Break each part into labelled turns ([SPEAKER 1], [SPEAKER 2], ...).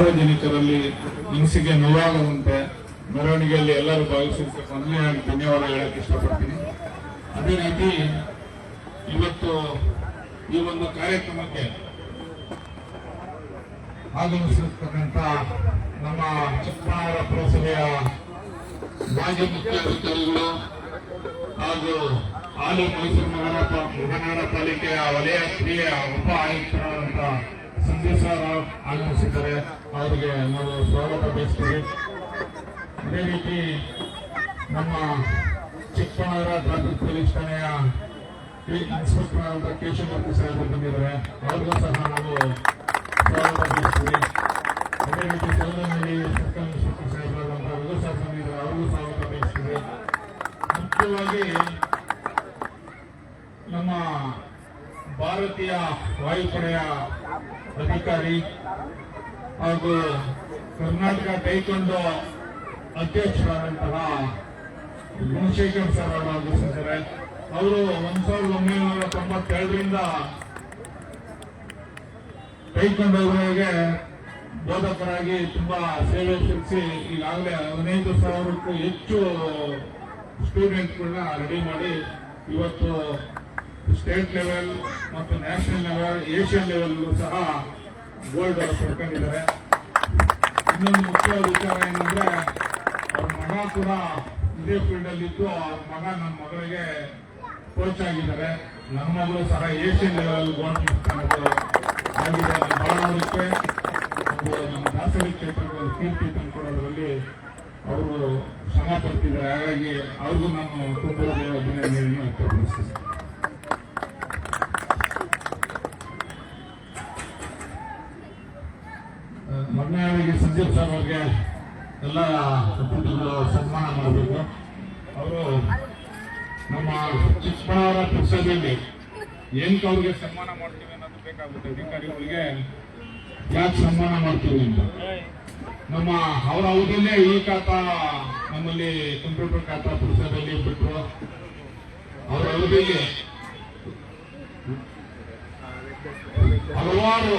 [SPEAKER 1] ಸಾರ್ವಜನಿಕರಲ್ಲಿ ಮನಸ್ಸಿಗೆ ನೋವಾಗದಂತೆ ಮೆರವಣಿಗೆಯಲ್ಲಿ ಎಲ್ಲರೂ ಭಾಗವಹಿಸಲಿಕ್ಕೆ ಮೊದಲನೇದಾಗಿ ಧನ್ಯವಾದ ಹೇಳಕ್ಕೆ ಇಷ್ಟಪಡ್ತೀನಿ. ಅದೇ ರೀತಿ ಇವತ್ತು ಈ ಒಂದು ಕಾರ್ಯಕ್ರಮಕ್ಕೆ ಆಗಮಿಸಿರ್ತಕ್ಕಂಥ ನಮ್ಮ ಚಿಕ್ಕಮಗಳೂರು ಪುರಸಭೆಯ ಮಾಜಿ ಮುಖ್ಯಾಧಿಕಾರಿಗಳು ಹಾಗೂ ಹಾಲಿ ಮೈಸೂರು ಮಹಾನಗರ ಪಾಲಿಕೆಯ ವಲಯ ಕ್ರಿಯೆಯ ಉಪ ಆಯುಕ್ತರಾದಂಥ ಸಂದೇಶ ರಾವ್ ಆಗಮಿಸಿದ್ದಾರೆ. ಅವರಿಗೆ ನಾವು ಸ್ವಾಗತ ಬಯಸ್ತೀವಿ. ಅದೇ ರೀತಿ ನಮ್ಮ ಚಿಕ್ಕಮಗಳೂರು ಟ್ರಾಫಿಕ್ ಪೊಲೀಸ್ ಠಾಣೆಯ ಇನ್ಸ್ಪೆಕ್ಟರ್ ಆದಂಥ ಕೇಶವಮೂರ್ತಿ ಸಾಹೇಬರು ಬಂದಿದ್ದಾರೆ. ಅವ್ರಿಗೂ ಸಹ ನಾವು ಸ್ವಾಗತ ಬಯಸ್ತೀವಿ. ಅದೇ ರೀತಿ ಸೌದನಹಳ್ಳಿ ಸರ್ಕಲ್ ಇನ್ಸ್ಪೆಕ್ಟರ್ ಸಾಹೇಬರಾದಂಥ ರಘು ಸಹ ಬಂದಿದ್ದಾರೆ. ಅವ್ರಿಗೂ ಸ್ವಾಗತ ಬಯಸ್ತೀವಿ. ಮುಖ್ಯವಾಗಿ ನಮ್ಮ ಭಾರತೀಯ ವಾಯುಪಡೆಯ ಅಧಿಕಾರಿ ಹಾಗೂ ಕರ್ನಾಟಕ ಟೈಕೊಂಡೋ ಅಧ್ಯಕ್ಷರಾದಂತಹ ಗುಣಶೇಖರ್ ಸರ್ ಅವರು ಆಗಮಿಸಿದ್ದಾರೆ. ಅವರು 1992ರಿಂದ ಟೈಕೊಂಡೋಗಳಿಗೆ ಬೋಧಕರಾಗಿ ತುಂಬಾ ಸೇವೆ ಸಲ್ಲಿಸಿ ಈಗಾಗಲೇ 15,000ಕ್ಕೂ ಹೆಚ್ಚು ಸ್ಟೂಡೆಂಟ್ಗಳನ್ನ ರೆಡಿ ಮಾಡಿ ಇವತ್ತು ಸ್ಟೇಟ್ ಲೆವೆಲ್ ಮತ್ತು ನ್ಯಾಷನಲ್ ಲೆವೆಲ್, ಏಷ್ಯನ್ ಲೆವೆಲ್ ಸಹ ಗೋಲ್ಡ್ ಪಡ್ಕೊಂಡಿದ್ದಾರೆ. ಇನ್ನೊಂದು ಮುಖ್ಯ ವಿಚಾರ ಏನಂದ್ರೆ ಅವ್ರ ಮಗ ಕೂಡ ಇದೇ ಫೀಲ್ಡ್ ಅಲ್ಲಿ ಇದ್ದು ಅವ್ರ ಮಗ ನನ್ನ ಮಗಳಿಗೆ ಕೋಚ್ ಆಗಿದ್ದಾರೆ. ನನ್ನ ಮಗಳು ಸಹ ಏಷ್ಯನ್ ಲೆವೆಲ್ ಗೋಲ್ಡ್ ಆಗಿದೆ. ಬಹಳವರಿಗೆ ನಮ್ಮ ದಾಸರಿ ಕ್ಷೇತ್ರದ ಕೀರ್ತಿ ತಂದುಕೊಡೋದ್ರಲ್ಲಿ ಅವರು ಶ್ರಮ ಪಡ್ತಿದ್ದಾರೆ. ಹಾಗಾಗಿ ಅವ್ರಿಗೂ ನಾನು ತುಂಬ ಅಭಿನಂದನೆಯನ್ನು ವ್ಯಕ್ತಪಡಿಸ್ತೀನಿ. ಮೊದಲನೇದಾಗಿ ಸಂದೀಪ್ ಸರ್ ಅವ್ರಿಗೆ ಎಲ್ಲ ಅತಿಥಿಗಳು ಸನ್ಮಾನ ಮಾಡಬೇಕು. ಅವರು ನಮ್ಮ ಚಿಕ್ಕಮಗಳೂರು ಪುರಸಭೆಯಲ್ಲಿ ಏನಕ್ಕೆ ಅವ್ರಿಗೆ ಸನ್ಮಾನ ಮಾಡ್ತೀವಿ ಅನ್ನೋದು ಬೇಕಾಗುತ್ತೆ. ಅಧಿಕಾರಿಗಳಿಗೆ ಯಾಕೆ ಸನ್ಮಾನ ಮಾಡ್ತೀವಿ ಅಂತ ನಮ್ಮ ಅವರ ಅವಧಿಯಲ್ಲೇ ಈ ಖಾತಾ ನಮ್ಮಲ್ಲಿ ಕಂಪ್ಯೂಟರ್ ಖಾತಾ ಪುರಸಭೆಯಲ್ಲಿ ಬಿಟ್ಟರು. ಅವರ ಅವಧಿಯಲ್ಲಿ ಹಲವಾರು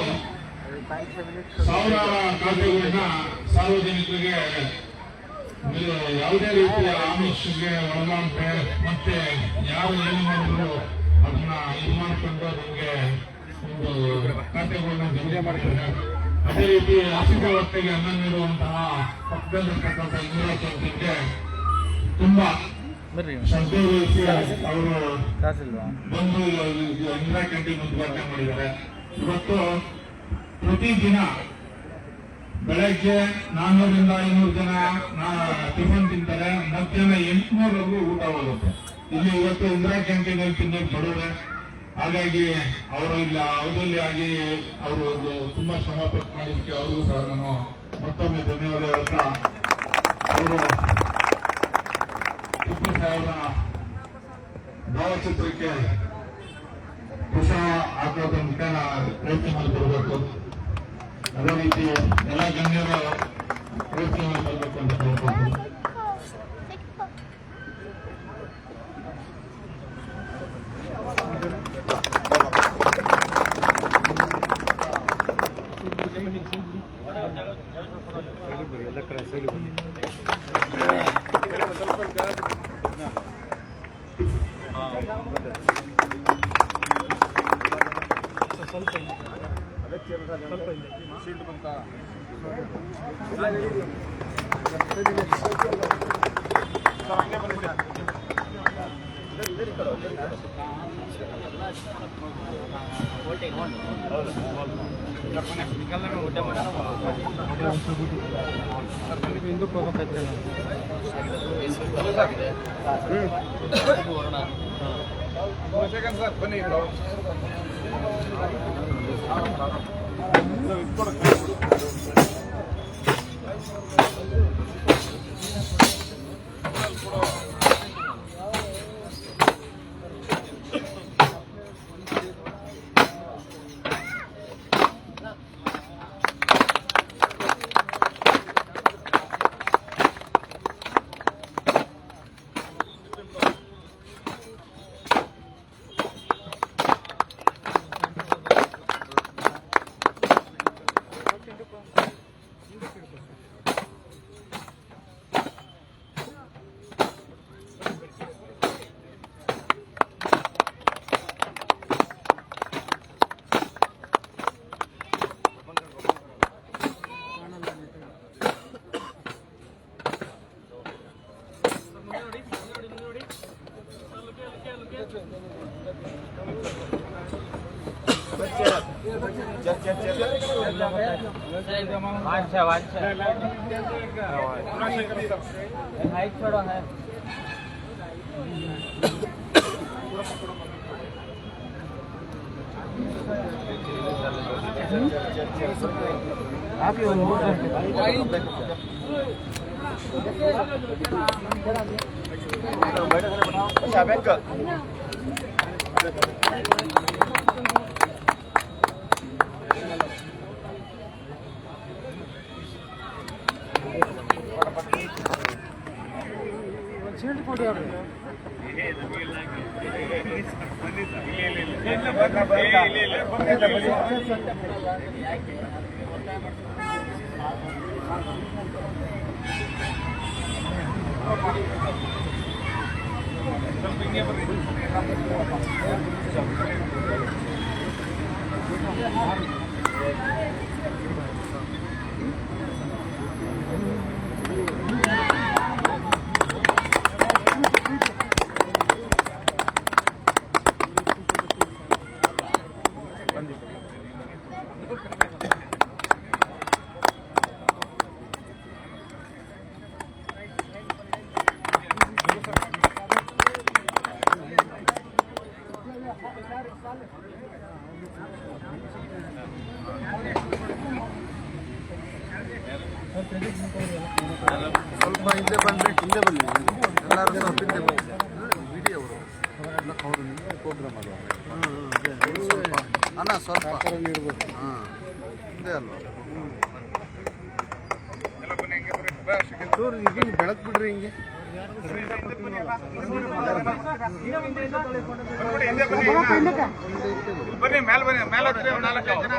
[SPEAKER 1] ಸಾವಿರಾರು ಖಾತೆಗಳನ್ನ ಸಾರ್ವಜನಿಕರಿಗೆ ಯಾವುದೇ ರೀತಿಯ ಆಮಿಷಗೆ ಒಳಗಾಂತೆ ಮತ್ತೆ ಯಾರು ಏನು ಮಾಡಿದ್ರು ಅದನ್ನ ಇದು ಮಾಡಿಕೊಂಡು ನಮಗೆ ಒಂದು ಖಾತೆಗಳನ್ನ ಬಿಡುಗಡೆ ಮಾಡಿದ್ದಾರೆ. ಅದೇ ರೀತಿ ಹಸಿದ ಹೊಟ್ಟೆಗೆ ಅನ್ನ ನೀಡುವಂತಹ ಪಕ್ಕದಲ್ಲಿರ್ತಕ್ಕಂಥ ಇಂದಿರಾ ಕ್ಯಾಂಟೀನ್ಗೆ ತುಂಬಾ ಶ್ರದ್ಧೆ ವಹಿಸಿ ಅವರು ಬಂದು ಇಂದಿರಾ ಕ್ಯಾಂಟೀನ್ ಉದ್ಘಾಟನೆ ಮಾಡಿದ್ದಾರೆ. ಇವತ್ತು ಪ್ರತಿದಿನ ಬೆಳಗ್ಗೆ 400ರಿಂದ 500 ಜನ ಟಿಫನ್ ತಿಂತಾರೆ. ಮಧ್ಯಾಹ್ನ 800ವರೆಗೂ ಊಟ ಹೋಗುತ್ತೆ. ಇಲ್ಲಿ ಇವತ್ತು ಇಂದಿರಾ ಕ್ಯಾಂಟೀನಲ್ಲಿ ತಿನ್ನೋದು ಬಡವೆ. ಹಾಗಾಗಿ ಅವರು ಇಲ್ಲ ಅವಧಲ್ಲಿ ಆಗಿ ಅವರು ತುಂಬಾ ಶ್ರಮ ಪಟ್ಟು ಮಾಡಿದ್ದಕ್ಕೆ ಅವ್ರಿಗೂ ಸಹ ನಾನು ಮತ್ತೊಮ್ಮೆ ಧನ್ಯವಾದ ಹೇಳ್ತಾ ಅವರು ಟಿಪ್ಪು ಸಾಹೇಬರ ಭಾವಚಿತ್ರಕ್ಕೆ ಪುಷ್ಪ ಹಾಕೋದ್ರ ಮುಖಾನ ಪ್ರಯತ್ನ ಮಾಡಿ ಬರಬೇಕು. ಅದೇ ರೀತಿ ಎಲ್ಲ ಗಣ್ಯರು ಪ್ರಯತ್ನ ಮಾಡಿ ಬರಬೇಕು ಅಂತ ಕೇಳ್ಕೊಳ್ತೀನಿ.
[SPEAKER 2] हाइट छोड़ो है आप
[SPEAKER 3] ಸ್ವಲ್ಪ ಹಿಂದೆ ಬಂದರೆ ಹಿಂದೆ ಬನ್ನಿ ಎಲ್ಲರೂ ಸ್ವಲ್ಪ ಹಿಂದೆ ಬನ್ನಿ ವಿಡಿಯೋ ಅವರು ಪ್ರೋಗ್ರಾಮ್ ಅದು ಅಣ್ಣ ಸ್ವಲ್ಪ ಇಡಬೇಕು ಹಾಂ ಹಿಂದೆ ಅಲ್ವಾ ಈಗೇನು ಬೆಳಕು ಬಿಡ್ರಿ ಹಿಂಗೆ
[SPEAKER 1] ಬನ್ನಿ ಮೇಲೆ ಬನ್ನಿ ಮೇಲೆ 4-5 ಜನ